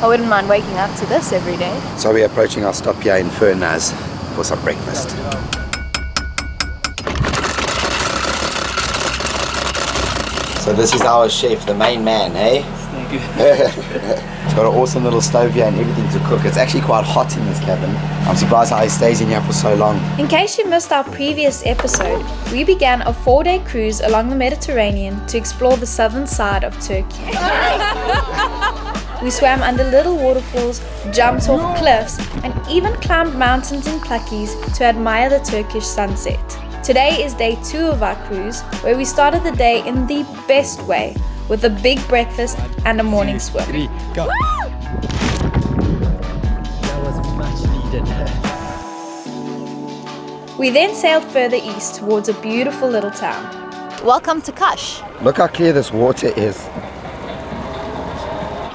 I wouldn't mind waking up to this every day. So we're approaching our stop here in Fethiye for some breakfast. So this is our chef, the main man, eh? Thank you. It's got an awesome little stove here and everything to cook. It's actually quite hot in this cabin. I'm surprised how he stays in here for so long. In case you missed our previous episode, we began a 4-day cruise along the Mediterranean to explore the southern side of Turkey. We swam under little waterfalls, jumped off cliffs, and even climbed mountains in Plakis to admire the Turkish sunset. Today is day 2 of our cruise, where we started the day in the best way, with a big breakfast and a morning swim. 3, go! That was much needed. We then sailed further east towards a beautiful little town. Welcome to Kash. Look how clear this water is.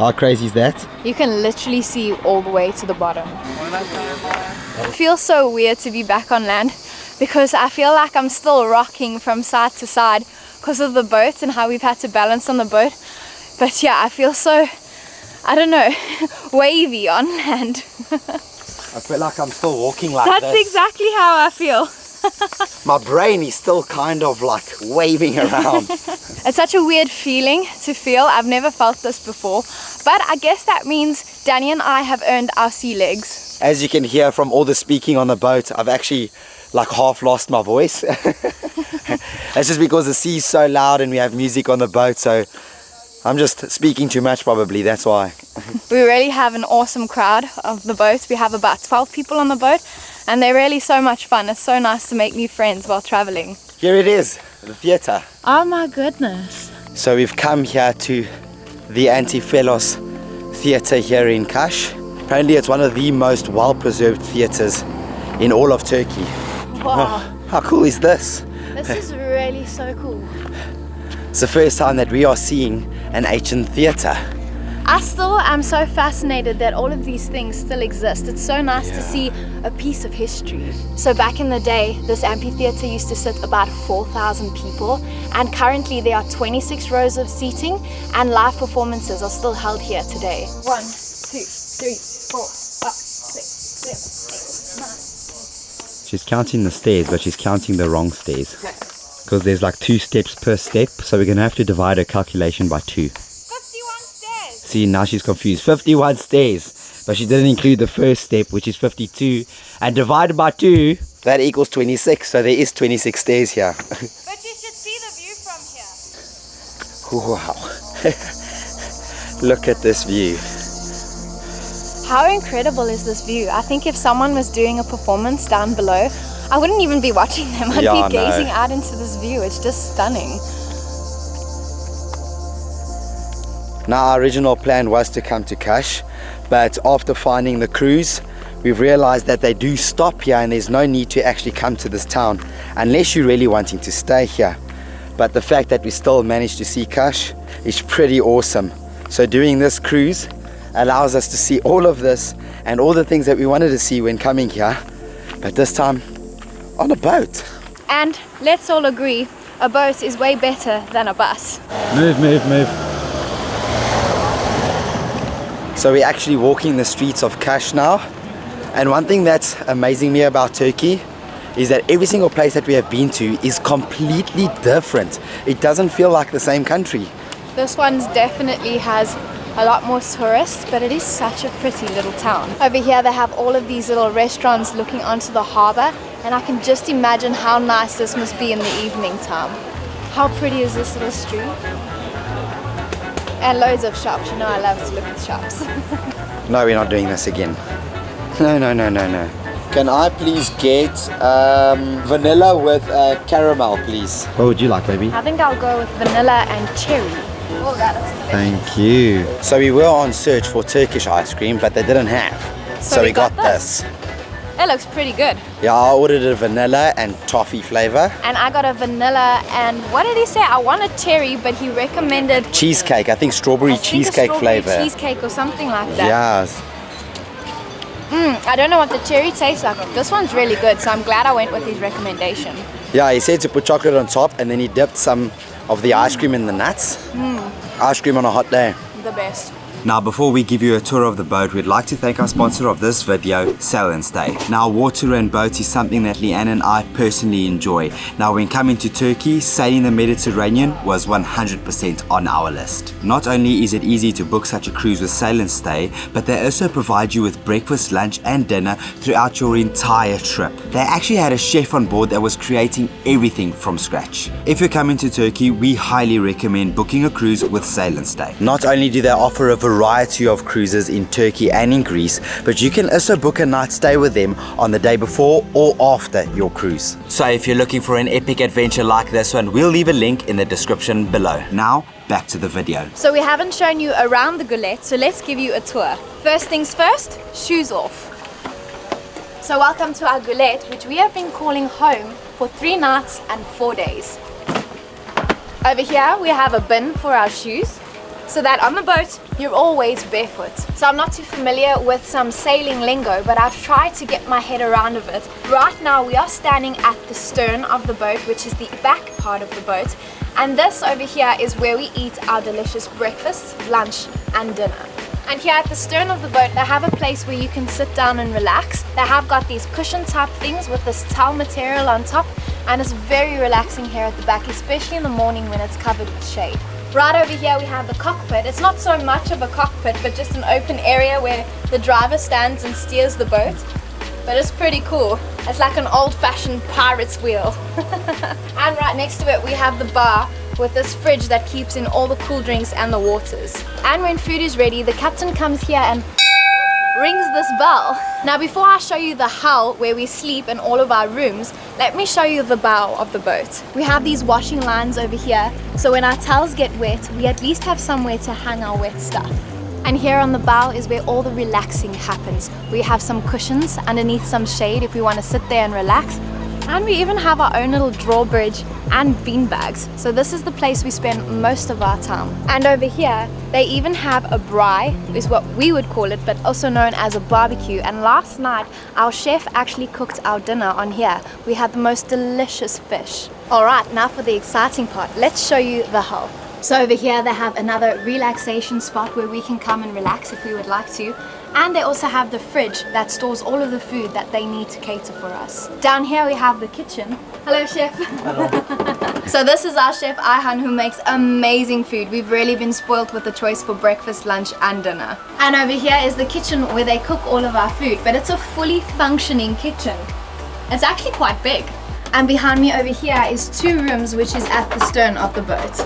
How crazy is that? You can literally see all the way to the bottom. It feels so weird to be back on land because I feel like I'm still rocking from side to side because of the boat and how we've had to balance on the boat. But yeah, I feel so, I don't know, wavy on land. I feel like I'm still walking like this. That's exactly how I feel. My brain is still kind of like waving around. It's such a weird feeling to feel. I've never felt this before. But I guess that means Danny and I have earned our sea legs. As you can hear from all the speaking on the boat, I've actually like half lost my voice. That's just because the sea is so loud and we have music on the boat, so I'm just speaking too much probably, that's why. We really have an awesome crowd of the boat. We have about 12 people on the boat and they're really so much fun. It's so nice to make new friends while traveling. Here it is, the theatre. Oh my goodness. So we've come here to the Olympos theatre here in Kash. Apparently it's one of the most well-preserved theatres in all of Turkey. Wow. Oh, how cool is this? This is really so cool. It's the first time that we are seeing an ancient theatre. I still am so fascinated that all of these things still exist. It's so nice to see a piece of history. So back in the day, this amphitheatre used to sit about 4,000 people, and currently there are 26 rows of seating and live performances are still held here today. 1, 2, 3, 4, 5, 6, 7, 8, 9. She's counting the stairs, but she's counting the wrong stairs. Because there's like 2 steps per step, so we're going to have to divide her calculation by 2. 51 stairs! See, now she's confused. 51 stairs, but she didn't include the first step, which is 52. And divided by 2, that equals 26, so there is 26 stairs here. But you should see the view from here. Wow. Look at this view. How incredible is this view? I think if someone was doing a performance down below, I wouldn't even be watching them. I'd be gazing out into this view. It's just stunning. Now our original plan was to come to Kash, but after finding the cruise, we've realized that they do stop here and there's no need to actually come to this town unless you're really wanting to stay here. But the fact that we still managed to see Kash is pretty awesome. So doing this cruise allows us to see all of this and all the things that we wanted to see when coming here, but this time on a boat. And let's all agree, a boat is way better than a bus. Move, move, move. So we're actually walking the streets of Kash now, and one thing that's amazing me about Turkey is that every single place that we have been to is completely different. It doesn't feel like the same country. This one definitely has a lot more tourists, but it is such a pretty little town. Over here they have all of these little restaurants looking onto the harbour, and I can just imagine how nice this must be in the evening time. How pretty is this little street? And loads of shops. You know I love to look at shops. No, we're not doing this again. No. Can I please get vanilla with caramel, please? What would you like, baby? I think I'll go with vanilla and cherry. Oh, that is delicious. Thank you. So we were on search for Turkish ice cream, but they didn't have. So we got this. It looks pretty good. Yeah, I ordered a vanilla and toffee flavor. And I got a vanilla and what did he say? I wanted cherry, but he recommended cheesecake. I think strawberry cheesecake flavor. Cheesecake or something like that. Yes. I don't know what the cherry tastes like. This one's really good, so I'm glad I went with his recommendation. Yeah, he said to put chocolate on top, and then he dipped some of the ice cream in the nuts. Ice cream on a hot day. The best. Now before we give you a tour of the boat, we'd like to thank our sponsor of this video, Sail and Stay. Now water and boats is something that Leanne and I personally enjoy. Now when coming to Turkey, sailing the Mediterranean was 100% on our list. Not only is it easy to book such a cruise with Sail and Stay, but they also provide you with breakfast, lunch and dinner throughout your entire trip. They actually had a chef on board that was creating everything from scratch. If you're coming to Turkey, we highly recommend booking a cruise with Sail and Stay. Not only do they offer a variety of cruises in Turkey and in Greece, but you can also book a night stay with them on the day before or after your cruise. So if you're looking for an epic adventure like this one, we'll leave a link in the description below. Now, back to the video. So we haven't shown you around the Gulet, so let's give you a tour. First things first, shoes off. So welcome to our Gulet, which we have been calling home for 3 nights and 4 days. Over here we have a bin for our shoes, so that on the boat you're always barefoot. So I'm not too familiar with some sailing lingo, but I've tried to get my head around of it. Right now we are standing at the stern of the boat, which is the back part of the boat, and this over here is where we eat our delicious breakfast, lunch and dinner. And here at the stern of the boat they have a place where you can sit down and relax. They have got these cushion type things with this towel material on top, and it's very relaxing here at the back, especially in the morning when it's covered with shade. Right over here we have the cockpit. It's not so much of a cockpit, but just an open area where the driver stands and steers the boat. But it's pretty cool. It's like an old-fashioned pirate's wheel. And right next to it we have the bar with this fridge that keeps in all the cool drinks and the waters. And when food is ready, the captain comes here and rings this bell. Now before I show you the hull where we sleep in all of our rooms, let me show you the bow of the boat. We have these washing lines over here, so when our towels get wet, we at least have somewhere to hang our wet stuff. And here on the bow is where all the relaxing happens. We have some cushions underneath some shade if we want to sit there and relax. And we even have our own little drawbridge and bean bags. So this is the place we spend most of our time. And over here, they even have a braai, is what we would call it, but also known as a barbecue. And last night, our chef actually cooked our dinner on here. We had the most delicious fish. All right, now for the exciting part. Let's show you the hull. So over here, they have another relaxation spot where we can come and relax if we would like to. And they also have the fridge that stores all of the food that they need to cater for us. Down here we have the kitchen. Hello, chef. Hello. So this is our chef Ayhan, who makes amazing food. We've really been spoiled with the choice for breakfast, lunch and dinner. And over here is the kitchen where they cook all of our food, but it's a fully functioning kitchen. It's actually quite big. And behind me over here is 2 rooms, which is at the stern of the boat.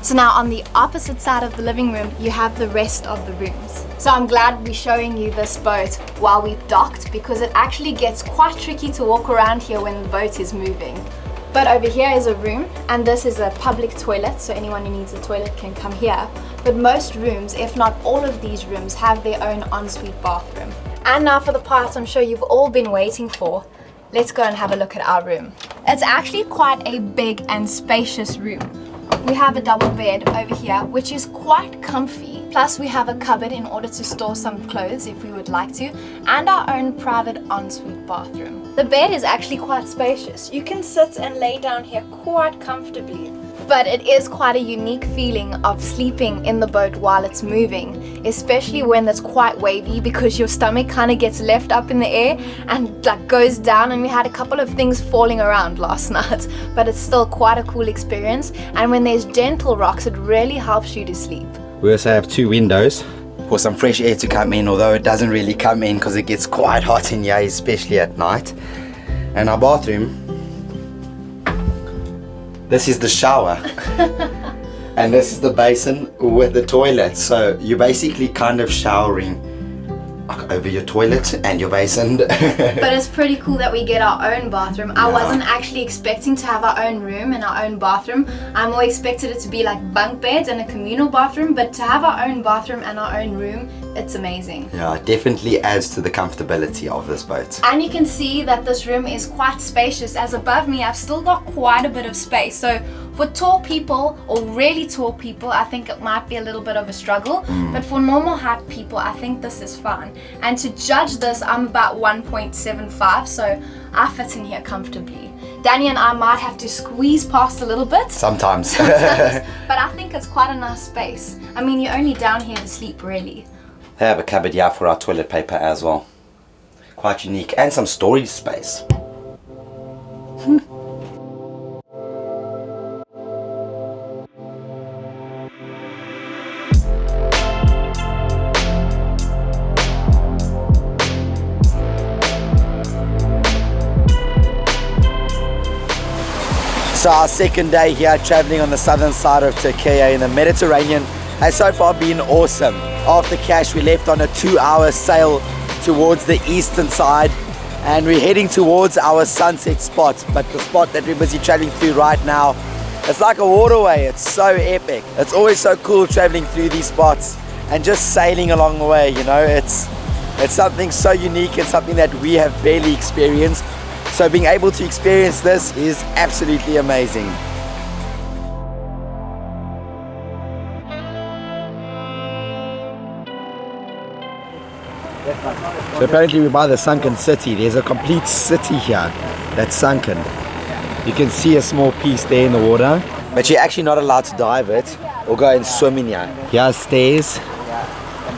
So now on the opposite side of the living room, you have the rest of the rooms. So I'm glad we're showing you this boat while we've docked, because it actually gets quite tricky to walk around here when the boat is moving. But over here is a room, and this is a public toilet, so anyone who needs a toilet can come here. But most rooms, if not all of these rooms, have their own ensuite bathroom. And now for the part I'm sure you've all been waiting for. Let's go and have a look at our room. It's actually quite a big and spacious room. We have a double bed over here, which is quite comfy. Plus we have a cupboard in order to store some clothes if we would like to, and our own private ensuite bathroom. The bed is actually quite spacious. You can sit and lay down here quite comfortably. But it is quite a unique feeling of sleeping in the boat while it's moving, especially when it's quite wavy, because your stomach kind of gets left up in the air and like goes down, and we had a couple of things falling around last night, but it's still quite a cool experience. And when there's gentle rocks, it really helps you to sleep. We also have 2 windows for some fresh air to come in, although it doesn't really come in because it gets quite hot in here, especially at night. And our bathroom, this is the shower and this is the basin with the toilet, so you're basically kind of showering over your toilet and your basin. But it's pretty cool that we get our own bathroom. I wasn't actually expecting to have our own room and our own bathroom. I more expected it to be like bunk beds and a communal bathroom, but to have our own bathroom and our own room, it's amazing. Yeah, it definitely adds to the comfortability of this boat. And you can see that this room is quite spacious, as above me I've still got quite a bit of space. So for tall people or really tall people, I think it might be a little bit of a struggle, but for normal height people, I think this is fine. And to judge this, I'm about 1.75, so I fit in here comfortably. Danny and I might have to squeeze past a little bit. Sometimes. But I think it's quite a nice space. I mean, you're only down here to sleep, really. They have a cupboard here for our toilet paper as well. Quite unique, and some storage space. So our second day here traveling on the southern side of Turkiye in the Mediterranean has so far been awesome. After Kash, we left on a 2-hour sail towards the eastern side and we're heading towards our sunset spot. But the spot that we're busy traveling through right now, it's like a waterway. It's so epic. It's always so cool traveling through these spots and just sailing along the way, you know. It's something so unique and something that we have barely experienced. So being able to experience this is absolutely amazing. So apparently we're by the Sunken city. There's a complete city here that's sunken. You can see a small piece there in the water. But you're actually not allowed to dive it or go and swim in here. Here are stairs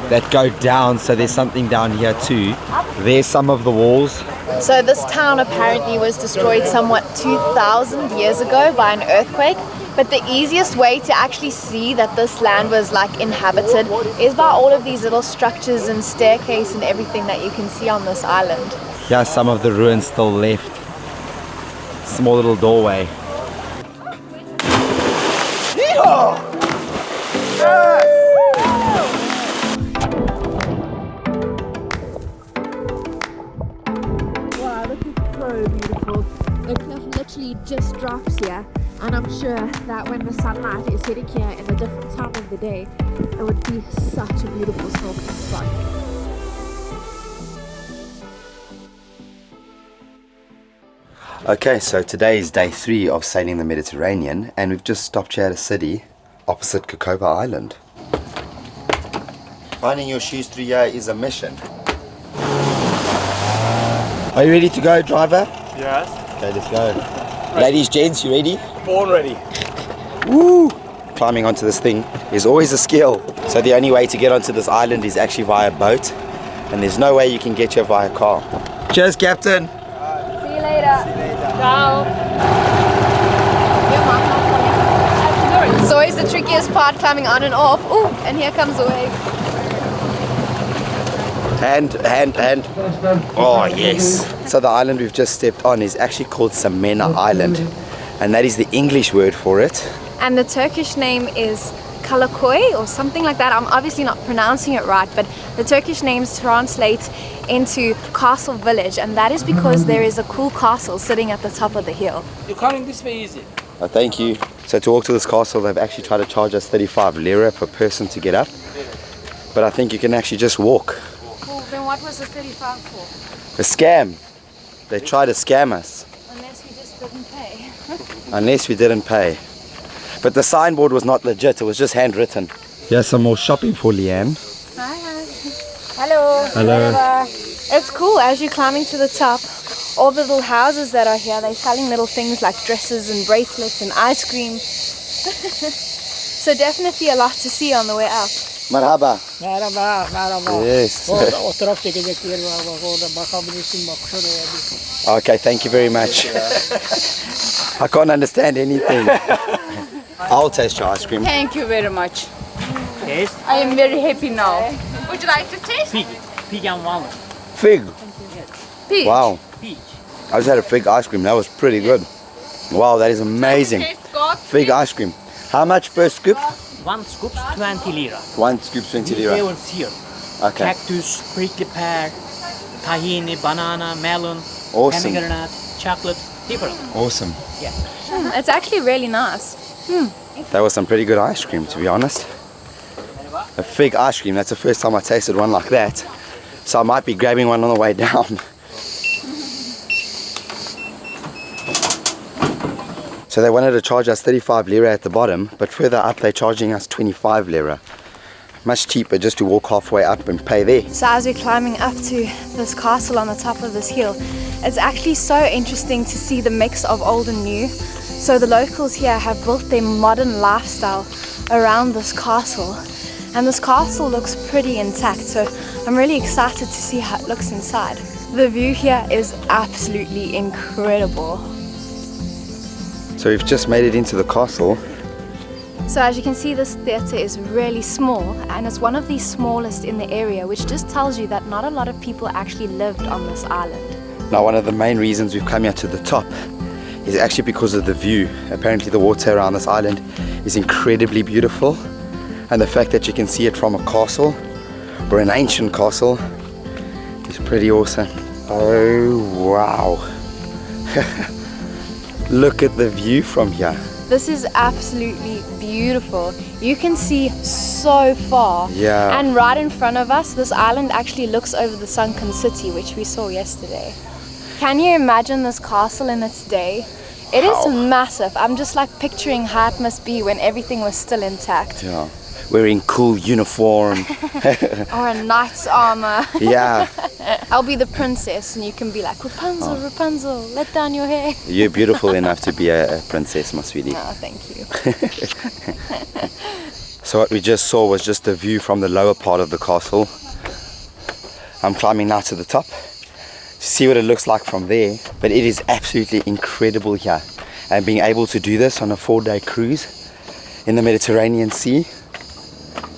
that go down, so there's something down here too. There's some of the walls. So this town apparently was destroyed somewhat 2,000 years ago by an earthquake. But the easiest way to actually see that this land was like inhabited is by all of these little structures and staircase and everything that you can see on this island. Yeah, some of the ruins still left. Small little doorway. Wow, this is so beautiful. The cliff literally just drops here, and I'm sure that when the sunlight is hitting here in a different time of the day, it would be such a beautiful snorkeling spot. Okay, so today is day 3 of sailing the Mediterranean and we've just stopped here at a city opposite Kokoba Island. Finding your shoes through here is a mission. Are you ready to go, driver? Yes. Okay, let's go. Ladies, gents, you ready? Born ready. Woo! Climbing onto this thing is always a skill. So the only way to get onto this island is actually via boat, and there's no way you can get here via car. Cheers, Captain! See you later. Ciao. It's always the trickiest part, climbing on and off. Ooh, and here comes a wave. Hand. Oh, yes. So the island we've just stepped on is actually called Samana Island, and that is the English word for it. And the Turkish name is Kalakoy or something like that. I'm obviously not pronouncing it right, but the Turkish name translates into castle village, and that is because there is a cool castle sitting at the top of the hill. You're coming this way easy. Oh, thank you. So to walk to this castle, they've actually tried to charge us 35 lira per person to get up, but I think you can actually just walk. Well, then what was the 35 for? A scam. They tried to scam us. Unless we just didn't pay. Unless we didn't pay. But the signboard was not legit, it was just handwritten. Here's some more shopping for Leanne. Hi. Hello. Hello. It's cool as you're climbing to the top. All the little houses that are here, they're selling little things like dresses and bracelets and ice cream. So definitely a lot to see on the way up. Merhaba. Merhaba. Yes. Orada o tarafta gidecek yer var bak, orada bakabilirsin bak şuraya bir. Okay, thank you very much. I can't understand anything. I'll taste your ice cream. Thank you very much. Taste I am very happy now. Would you like to taste? pig and walnut. Fig. Peach. Wow. Peach. I just had a fig ice cream. That was pretty good. Wow, that is amazing. Taste God. Fig ice cream. How much per scoop? One scoop 20 lira. One scoop 20 lira. Flavors here. Okay. Cactus, prickly pear, tahini, banana, melon, Awesome. pomegranate, chocolate, different. Awesome. Yeah. It's actually really nice. That was some pretty good ice cream, to be honest. A fig ice cream, that's the first time I tasted one like that. So I might be grabbing one on the way down. So they wanted to charge us 35 lira at the bottom, but further up they're charging us 25 lira. Much cheaper just to walk halfway up and pay there. So as we're climbing up to this castle on the top of this hill, It's actually so interesting to see the mix of old and new. So the locals here have built their modern lifestyle around this castle, and this castle looks pretty intact, so I'm really excited to see how it looks inside. The view here is absolutely incredible. So we've just made it into the castle. So as you can see, this theatre is really small, and it's one of the smallest in the area, which just tells you that not a lot of people actually lived on this island. Now, one of the main reasons we've come here to the top is actually because of the view. Apparently the water around this island is incredibly beautiful, and the fact that you can see it from a castle, or an ancient castle, is pretty awesome. Oh wow. Look at the view from here. This is absolutely beautiful. You can see so far. Yeah. And right in front of us, this island actually looks over the Sunken city, which we saw yesterday. Can you imagine this castle in its day? It is massive. I'm just like picturing how it must be when everything was still intact. Yeah. Wearing cool uniform. Or a knight's armor. Yeah. I'll be the princess and you can be like, Rapunzel, Rapunzel, let down your hair. You're beautiful enough to be a princess, my sweetie. Oh, thank you. So what we just saw was just a view from the lower part of the castle. I'm climbing now to the top to see what it looks like from there, but it is absolutely incredible here, and being able to do this on a 4-day cruise in the Mediterranean Sea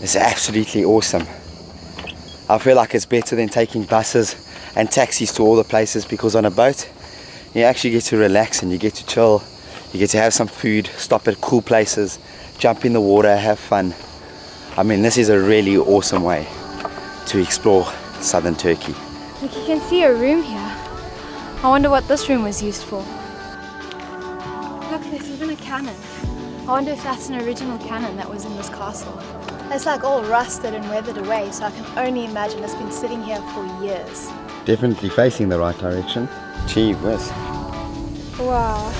is absolutely awesome. I feel like it's better than taking buses and taxis to all the places, because on a boat you actually get to relax and you get to chill, you get to have some food, stop at cool places, jump in the water, have fun. I mean, this is a really awesome way to explore southern Turkey. Look, you can see a room here. I wonder what this room was used for. Look, there's even a cannon. I wonder if that's an original cannon that was in this castle. It's like all rusted and weathered away, so I can only imagine it's been sitting here for years. Definitely facing the right direction. Gee whiz. Wow.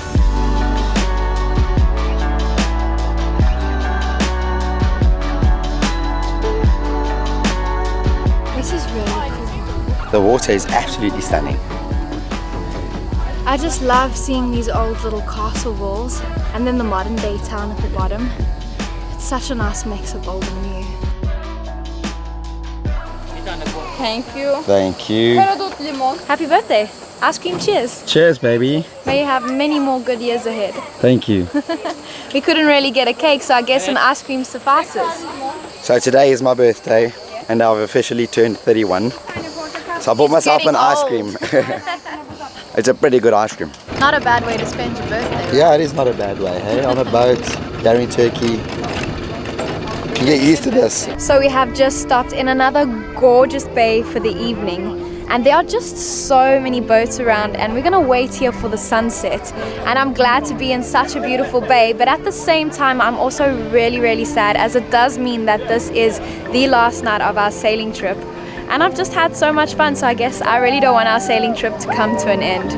This is really cool. The water is absolutely stunning. I just love seeing these old little castle walls and then the modern day town at the bottom. It's such a nice mix of old and new. Thank you. Thank you. Karadut limon. Happy birthday! Ice cream cheers! Cheers, baby. May you have many more good years ahead. Thank you. We couldn't really get a cake, so I guess an ice cream suffices. So today is my birthday and I've officially turned 31. So I bought myself an ice cream. It's a pretty good ice cream. Not a bad way to spend your birthday. Yeah, it is not a bad way, hey? On a boat, here in Turkey. You can get used to this. So we have just stopped in another gorgeous bay for the evening. And there are just so many boats around, and we're gonna wait here for the sunset. And I'm glad to be in such a beautiful bay, but at the same time I'm also really sad, as it does mean that this is the last night of our sailing trip. And I've just had so much fun, so I guess I really don't want our sailing trip to come to an end.